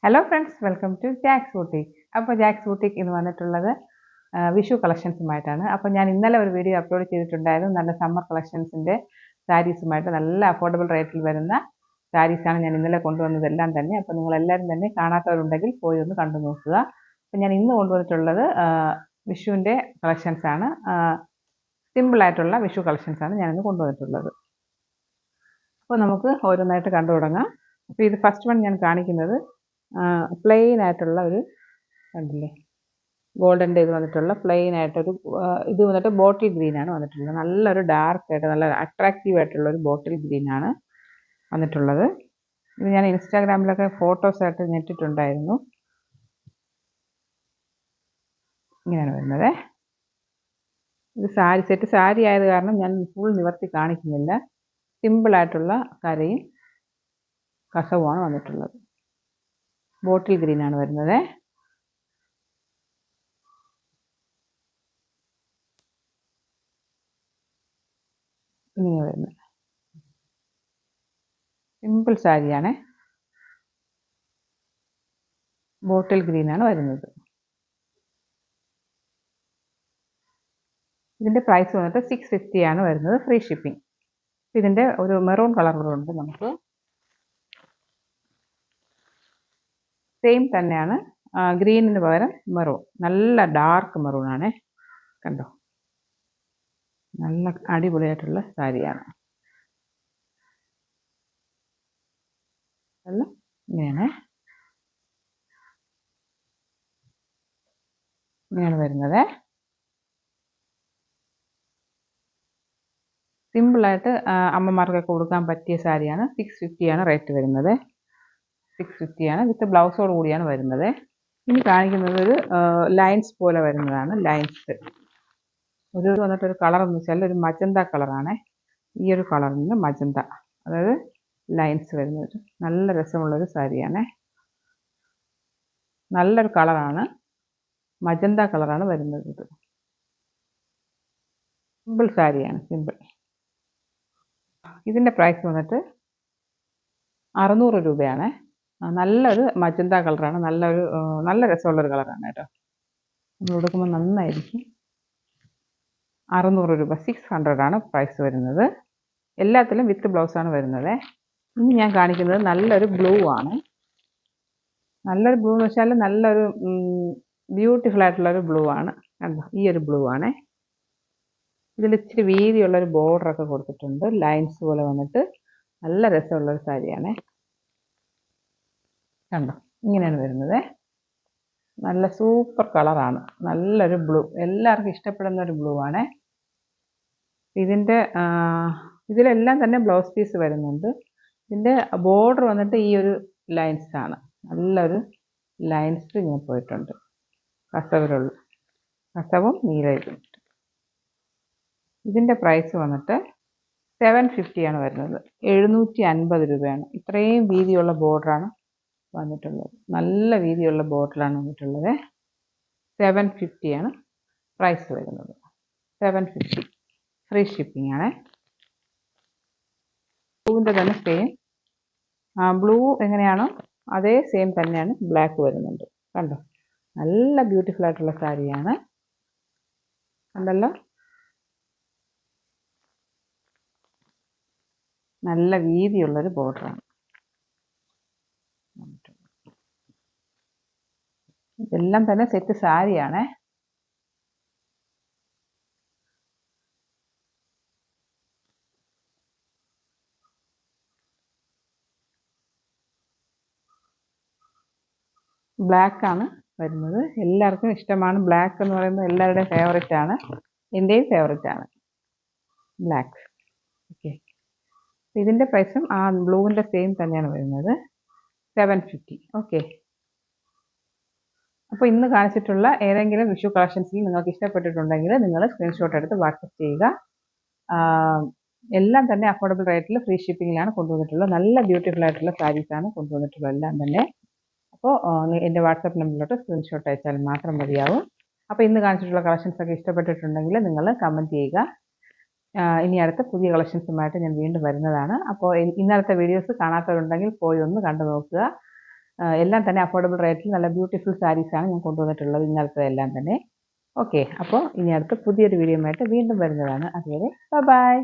Hello friends, welcome to Jax boutique. അപ്പോൾ Jax boutique ഇന്ന് വന്നിട്ടുള്ളത് വിഷു കളക്ഷൻസുമായിട്ടാണ്. അപ്പോൾ ഞാൻ ഇന്നലെ ഒരു വീഡിയോ അപ്ലോഡ് ചെയ്തിട്ടുണ്ടായിരുന്നു. നല്ല സമ്മർ കളക്ഷൻസിൻ്റെ സാരീസുമായിട്ട് നല്ല അഫോർഡബിൾ റേറ്റിൽ വരുന്ന സാരീസാണ് ഞാൻ ഇന്നലെ കൊണ്ടുവന്നതെല്ലാം തന്നെ. അപ്പോൾ നിങ്ങളെല്ലാവരും തന്നെ കാണാത്തവരുണ്ടെങ്കിൽ പോയി ഒന്ന് കണ്ടു നോക്കുക. അപ്പോൾ ഞാൻ ഇന്ന് കൊണ്ടുവന്നിട്ടുള്ളത് വിഷുവിൻ്റെ കളക്ഷൻസാണ്. സിമ്പിളായിട്ടുള്ള വിഷു കളക്ഷൻസാണ് ഞാനിന്ന് കൊണ്ടുവന്നിട്ടുള്ളത്. അപ്പോൾ നമുക്ക് ഓരോന്നായിട്ട് കണ്ടു തുടങ്ങാം. അപ്പോൾ ഇത് ഫസ്റ്റ് വൺ ഞാൻ കാണിക്കുന്നത് പ്ലെയിൻ ആയിട്ടുള്ള ഒരു കണ്ടില്ലേ, ഗോൾഡൻ്റെ ഇത് വന്നിട്ടുള്ള പ്ലെയിൻ ആയിട്ടൊരു ഇത് വന്നിട്ട് ബോട്ടിൽ ഗ്രീനാണ് വന്നിട്ടുള്ളത്. നല്ലൊരു ഡാർക്ക് ആയിട്ട് നല്ല അട്രാക്റ്റീവ് ആയിട്ടുള്ള ഒരു ബോട്ടിൽ ഗ്രീനാണ് വന്നിട്ടുള്ളത്. ഇത് ഞാൻ ഇൻസ്റ്റാഗ്രാമിലൊക്കെ ഫോട്ടോസായിട്ട് ഞെട്ടിട്ടുണ്ടായിരുന്നു. ഇങ്ങനെയാണ് വരുന്നത്. ഇത് സെറ്റ് സാരി ആയത് കാരണം ഞാൻ ഫുൾ നിവർത്തി കാണിക്കുന്നില്ല. സിമ്പിളായിട്ടുള്ള കരയും കസവുമാണ് വന്നിട്ടുള്ളത്. ബോട്ടിൽ ഗ്രീനാണ് വരുന്നത്. ഇങ്ങനെ വരുന്നത് സിമ്പിൾ സാരിയാണ്. ബോട്ടിൽ ഗ്രീനാണ് വരുന്നത്. ഇതിൻ്റെ പ്രൈസ് വന്നിട്ട് 650 ആണ് വരുന്നത്, ഫ്രീ ഷിപ്പിംഗ്. ഇതിൻ്റെ ഒരു മെറൂൺ കളർ കൂടെ ഉണ്ട്. നമുക്ക് സെയിം തന്നെയാണ്, ഗ്രീനിന് പകരം മെറൂൺ, നല്ല ഡാർക്ക് മെറൂൺ ആണ്. കണ്ടോ, നല്ല അടിപൊളിയായിട്ടുള്ള സാരിയാണ്. അല്ല ഇങ്ങനെയാണ് വരുന്നത്. സിമ്പിളായിട്ട് അമ്മമാർക്കൊക്കെ കൊടുക്കാൻ പറ്റിയ സാരിയാണ്. 650 ആണ് റേറ്റ് വരുന്നത്. 650 ആണ്. വിത്ത് ബ്ലൗസോട് കൂടിയാണ് വരുന്നത്. ഇനി കാണിക്കുന്നത് ഒരു ലൈൻസ് പോലെ വരുന്നതാണ്. ലൈൻസ് ഒരു വന്നിട്ടൊരു കളർ എന്ന് വെച്ചാൽ ഒരു മജന്ത കളറാണ്. ഈ ഒരു കളറിന് മജന്ത, അതായത് ലൈൻസ് വരുന്നത്. നല്ല രസമുള്ളൊരു സാരിയാണ്. നല്ലൊരു കളറാണ്, മജന്ത കളറാണ് വരുന്നത്. ഇത് സിമ്പിൾ സാരിയാണ്, സിമ്പിൾ. ഇതിൻ്റെ പ്രൈസ് വന്നിട്ട് 600 രൂപയാണ്. നല്ലൊരു മജന്ത കളറാണ്. നല്ല രസമുള്ളൊരു കളറാണ് കേട്ടോ. നമ്മൾ കൊടുക്കുമ്പോൾ നന്നായിരിക്കും. 600 രൂപ, 600 ആണ് പ്രൈസ് വരുന്നത്. എല്ലാത്തിലും വിത്ത് ബ്ലൗസാണ് വരുന്നത്. ഇനി ഞാൻ കാണിക്കുന്നത് നല്ലൊരു ബ്ലൂ ആണ്. നല്ലൊരു ബ്ലൂ എന്ന് വെച്ചാൽ നല്ലൊരു ബ്യൂട്ടിഫുൾ ആയിട്ടുള്ളൊരു ബ്ലൂ ആണ്. കണ്ടോ, ഈ ഒരു ബ്ലൂ ആണ്. ഇതിൽ ഇച്ചിരി വീതിയുള്ളൊരു ബോർഡറൊക്കെ കൊടുത്തിട്ടുണ്ട്, ലൈൻസ് പോലെ വന്നിട്ട് നല്ല രസമുള്ളൊരു സാരിയാണ്. കണ്ടോ, ഇങ്ങനെയാണ് വരുന്നത്. നല്ല സൂപ്പർ കളറാണ്, നല്ലൊരു ബ്ലൂ, എല്ലാവർക്കും ഇഷ്ടപ്പെടുന്ന ഒരു ബ്ലൂ ആണ്. ഇതിലെല്ലാം തന്നെ ബ്ലൗസ് പീസ് വരുന്നുണ്ട്. ഇതിൻ്റെ ബോർഡർ വന്നിട്ട് ഈ ഒരു ലൈൻസ് ആണ്. നല്ലൊരു ലൈൻസ് ഇങ്ങനെ പോയിട്ടുണ്ട്. കസവും നീലയും. ഇതിൻ്റെ പ്രൈസ് വന്നിട്ട് 750 ആണ് വരുന്നത്. 750 രൂപയാണ്. ഇത്രയും വീതിയുള്ള ബോർഡറാണ് വന്നിട്ടുള്ളത്. നല്ല വീതിയുള്ള ബോർഡറാണ് വന്നിട്ടുള്ളത്. 750 ആണ് പ്രൈസ് വരുന്നത്. 750 ഫ്രീ ഷിപ്പിംഗ് ആണ്. ബ്ലൂവിൻ്റെ തന്നെ സെയിം, ബ്ലൂ എങ്ങനെയാണോ അതേ സെയിം തന്നെയാണ് ബ്ലാക്ക് വരുന്നുണ്ട്. കണ്ടോ, നല്ല ബ്യൂട്ടിഫുൾ ആയിട്ടുള്ള സാരിയാണ്. കണ്ടല്ലോ, നല്ല വീതിയുള്ളൊരു ബോർഡറാണ്. ഇതെല്ലാം തന്നെ സെറ്റ് സാരിയാണ്. ബ്ലാക്ക് ആണ് വരുന്നത്. എല്ലാവർക്കും ഇഷ്ടമാണ്. ബ്ലാക്ക് എന്ന് പറയുന്നത് എല്ലാവരുടെയും ഫേവറേറ്റ് ആണ്. എൻ്റെയും ഫേവറേറ്റ് ആണ് ബ്ലാക്ക്. ഓക്കെ, ഇതിൻ്റെ പ്രൈസും ആ ബ്ലൂവിൻ്റെ സെയിം തന്നെയാണ് വരുന്നത്, 750. ഓക്കെ, അപ്പോൾ ഇന്ന് കാണിച്ചിട്ടുള്ള ഏതെങ്കിലും വിഷു കളക്ഷൻസിൽ നിങ്ങൾക്ക് ഇഷ്ടപ്പെട്ടിട്ടുണ്ടെങ്കിൽ നിങ്ങൾ സ്ക്രീൻഷോട്ട് എടുത്ത് വാട്സപ്പ് ചെയ്യുക. എല്ലാം തന്നെ അഫോർഡബിൾ റേറ്റിൽ ഫ്രീ ഷിപ്പിങ്ങിലാണ് കൊണ്ടുവന്നിട്ടുള്ളത്. നല്ല ബ്യൂട്ടിഫുൾ ആയിട്ടുള്ള സാരീസാണ് കൊണ്ടുവന്നിട്ടുള്ളത് എല്ലാം തന്നെ. അപ്പോൾ എൻ്റെ വാട്സപ്പ് നമ്പറിലോട്ട് സ്ക്രീൻഷോട്ട് അയച്ചാൽ മാത്രം മതിയാവും. അപ്പോൾ ഇന്ന് കാണിച്ചിട്ടുള്ള കളക്ഷൻസൊക്കെ ഇഷ്ടപ്പെട്ടിട്ടുണ്ടെങ്കിൽ നിങ്ങൾ കമൻറ്റ് ചെയ്യുക. ഇനി അടുത്ത പുതിയ കളക്ഷൻസുമായിട്ട് ഞാൻ വീണ്ടും വരുന്നതാണ്. അപ്പോൾ ഇന്നലത്തെ വീഡിയോസ് കാണാത്തവരുണ്ടെങ്കിൽ പോയി ഒന്ന് കണ്ടു നോക്കുക. എല്ലാം തന്നെ അഫോർഡബിൾ റേറ്റിൽ നല്ല ബ്യൂട്ടിഫുൾ സാരീസാണ് ഞാൻ കൊണ്ടുവന്നിട്ടുള്ളത് ഇന്നലത്തെ എല്ലാം തന്നെ. ഓക്കെ, അപ്പോൾ ഇനി അടുത്ത പുതിയൊരു വീഡിയോ ആയിട്ട് വീണ്ടും വരുന്നതാണ്. അതുവരെ ബൈ.